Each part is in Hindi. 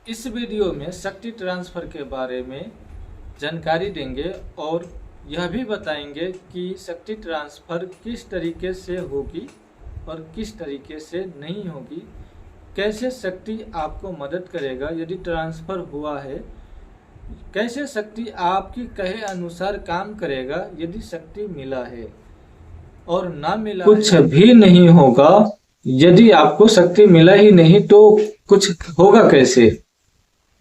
इस वीडियो में शक्ति ट्रांसफ़र के बारे में जानकारी देंगे और यह भी बताएंगे कि शक्ति ट्रांसफ़र किस तरीके से होगी और किस तरीके से नहीं होगी, कैसे शक्ति आपको मदद करेगा यदि ट्रांसफ़र हुआ है, कैसे शक्ति आपकी कहे अनुसार काम करेगा यदि शक्ति मिला है, और ना मिला कुछ भी नहीं होगा। यदि आपको शक्ति मिला ही नहीं तो कुछ होगा कैसे,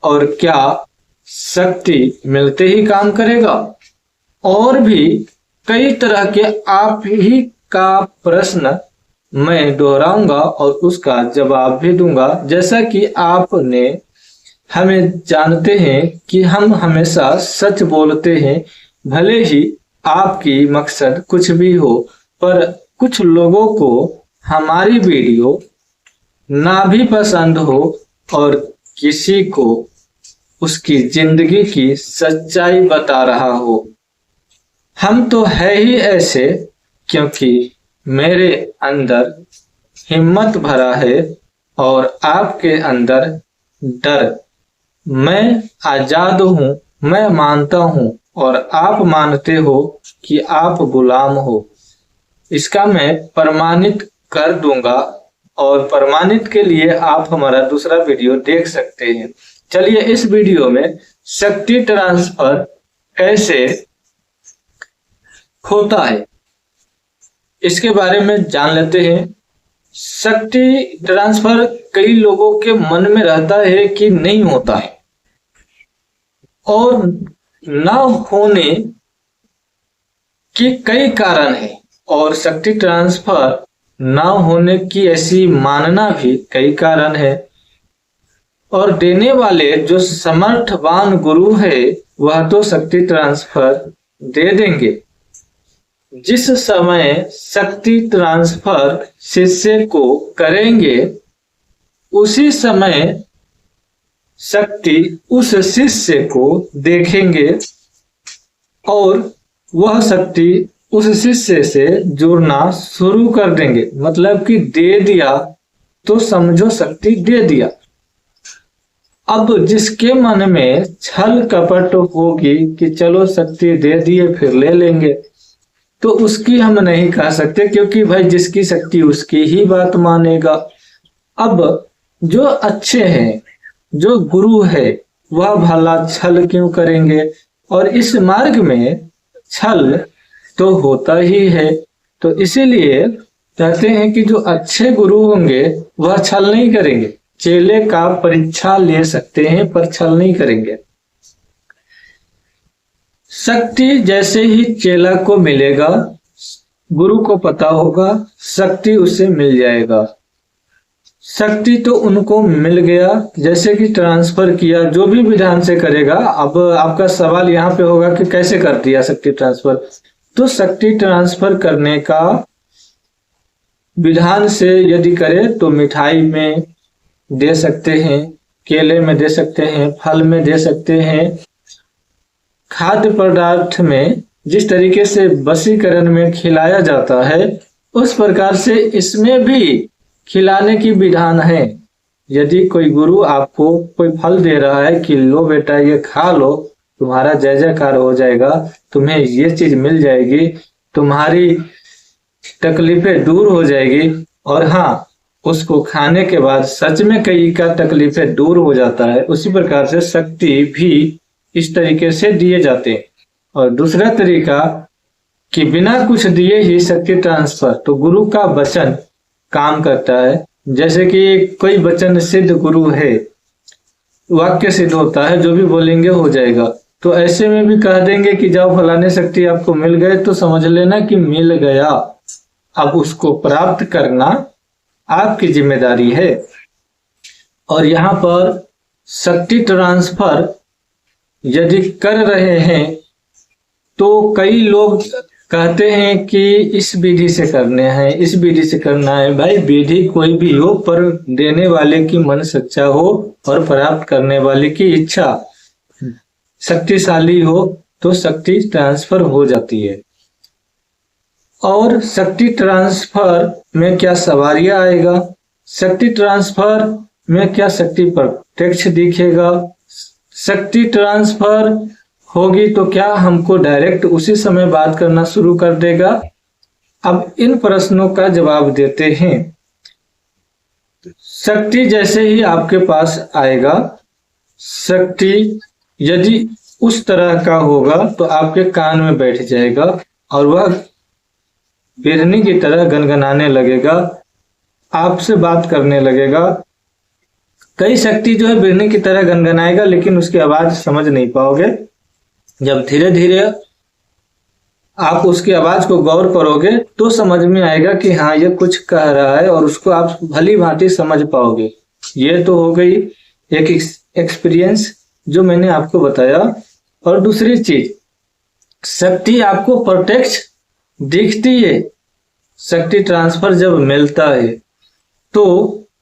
और क्या शक्ति मिलते ही काम करेगा। और भी कई तरह के आप ही का प्रश्न मैं दोहराऊंगा और उसका जवाब भी दूंगा। जैसा कि आपने हमें जानते हैं कि हम हमेशा सच बोलते हैं, भले ही आपकी मकसद कुछ भी हो, पर कुछ लोगों को हमारी वीडियो ना भी पसंद हो और किसी को उसकी जिंदगी की सच्चाई बता रहा हो। हम तो है ही ऐसे क्योंकि मेरे अंदर हिम्मत भरा है और आपके अंदर डर। मैं आजाद हूँ, मैं मानता हूँ और आप मानते हो कि आप गुलाम हो। इसका मैं प्रमाणित कर दूंगा और प्रमाणित के लिए आप हमारा दूसरा वीडियो देख सकते हैं। चलिए इस वीडियो में शक्ति ट्रांसफर कैसे होता है इसके बारे में जान लेते हैं। शक्ति ट्रांसफर कई लोगों के मन में रहता है कि नहीं होता है, और ना होने के कई कारण हैं, और शक्ति ट्रांसफर ना होने की ऐसी मानना भी कई कारण है। और देने वाले जो समर्थवान गुरु है वह तो शक्ति ट्रांसफर दे देंगे। जिस समय शक्ति ट्रांसफर शिष्य को करेंगे उसी समय शक्ति उस शिष्य को देखेंगे और वह शक्ति उस शिष्य से जुड़ना शुरू कर देंगे। मतलब कि दे दिया तो समझो शक्ति दे दिया। अब जिसके मन में छल कपट होगी कि चलो शक्ति दे दिए फिर ले लेंगे, तो उसकी हम नहीं कह सकते, क्योंकि भाई जिसकी शक्ति उसकी ही बात मानेगा। अब जो अच्छे हैं, जो गुरु है, वह भला छल क्यों करेंगे। और इस मार्ग में छल तो होता ही है, तो इसीलिए कहते हैं कि जो अच्छे गुरु होंगे वह छल नहीं करेंगे। चेले का परीक्षा ले सकते हैं पर छल नहीं करेंगे। शक्ति जैसे ही चेला को मिलेगा, गुरु को पता होगा, शक्ति उसे मिल जाएगा। शक्ति तो उनको मिल गया, जैसे कि ट्रांसफर किया, जो भी विधान से करेगा। अब आपका सवाल यहाँ पे होगा कि कैसे कर दिया शक्ति ट्रांसफर। तो शक्ति ट्रांसफर करने का विधान से यदि करे तो मिठाई में दे सकते हैं, केले में दे सकते हैं, फल में दे सकते हैं, खाद्य पदार्थ में जिस तरीके से वशीकरण में खिलाया जाता है उस प्रकार से इसमें भी खिलाने की विधान है। यदि कोई गुरु आपको कोई फल दे रहा है कि लो बेटा ये खा लो, तुम्हारा जय जयकार हो जाएगा, तुम्हें ये चीज मिल जाएगी, तुम्हारी तकलीफें दूर हो जाएगी, और हाँ उसको खाने के बाद सच में कई का तकलीफें दूर हो जाता है। उसी प्रकार से शक्ति भी इस तरीके से दिए जाते हैं। और दूसरा तरीका कि बिना कुछ दिए ही शक्ति ट्रांसफर, तो गुरु का वचन काम करता है। जैसे कि कोई वचन सिद्ध गुरु है, वाक्य सिद्ध होता है, जो भी बोलेंगे हो जाएगा। तो ऐसे में भी कह देंगे कि जाओ फलाने शक्ति आपको मिल गए, तो समझ लेना कि मिल गया। अब उसको प्राप्त करना आपकी जिम्मेदारी है। और यहाँ पर शक्ति ट्रांसफर यदि कर रहे हैं तो कई लोग कहते हैं कि इस विधि से करने हैं, इस विधि से करना है। भाई विधि कोई भी हो, पर देने वाले की मन सच्चा हो और प्राप्त करने वाले की इच्छा शक्तिशाली हो तो शक्ति ट्रांसफर हो जाती है। और शक्ति ट्रांसफर में क्या सवारियां आएगा, शक्ति ट्रांसफर में क्या शक्ति प्रत्यक्ष दिखेगा। शक्ति ट्रांसफर होगी तो क्या हमको डायरेक्ट उसी समय बात करना शुरू कर देगा? अब इन प्रश्नों का जवाब देते हैं। शक्ति जैसे ही आपके पास आएगा, शक्ति यदि उस तरह का होगा तो आपके कान में बैठ जाएगा और वह बिरनी की तरह गनगनाने लगेगा, आपसे बात करने लगेगा। कई शक्ति जो है बिरनी की तरह गनगनाएगा लेकिन उसकी आवाज समझ नहीं पाओगे। जब धीरे धीरे आप उसकी आवाज को गौर करोगे तो समझ में आएगा कि हाँ ये कुछ कह रहा है और उसको आप भली भांति समझ पाओगे। ये तो हो गई एक एक्सपीरियंस जो मैंने आपको बताया। और दूसरी चीज, शक्ति आपको प्रत्यक्ष दिखती है। शक्ति ट्रांसफर जब मिलता है तो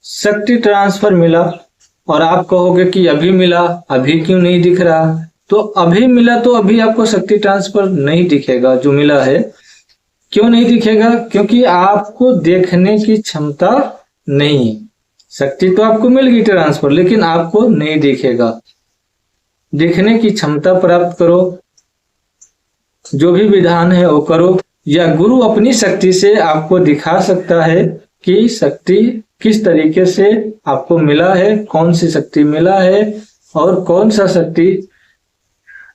शक्ति ट्रांसफर मिला और आप कहोगे कि अभी मिला, अभी क्यों नहीं दिख रहा? तो अभी मिला तो अभी आपको शक्ति ट्रांसफर नहीं दिखेगा जो मिला है। क्यों नहीं दिखेगा? क्योंकि आपको देखने की क्षमता नहीं है। शक्ति तो आपको मिल गई ट्रांसफर, लेकिन आपको नहीं दिखेगा। देखने की क्षमता प्राप्त करो, जो भी विधान है वो करो, या गुरु अपनी शक्ति से आपको दिखा सकता है कि शक्ति किस तरीके से आपको मिला है, कौन सी शक्ति मिला है और कौन सा शक्ति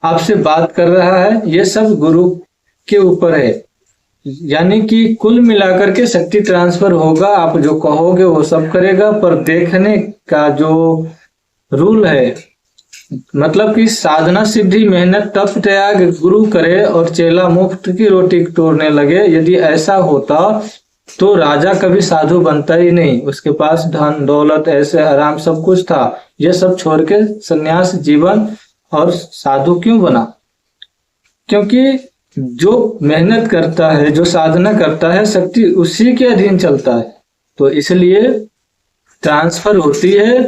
आपसे बात कर रहा है। ये सब गुरु के ऊपर है। यानी कि कुल मिलाकर के शक्ति ट्रांसफर होगा, आप जो कहोगे वो सब करेगा। पर देखने का जो रूल है, मतलब कि साधना सिद्धि मेहनत तप त्याग गुरु करे और चेला मुफ्त की रोटी टोरने लगे, यदि ऐसा होता तो राजा कभी साधु बनता ही नहीं। उसके पास धन दौलत ऐसे आराम सब कुछ था, ये सब छोड़ के संन्यास जीवन और साधु क्यों बना? क्योंकि जो मेहनत करता है, जो साधना करता है, शक्ति उसी के अधीन चलता है। तो इसलिए ट्रांसफर होती है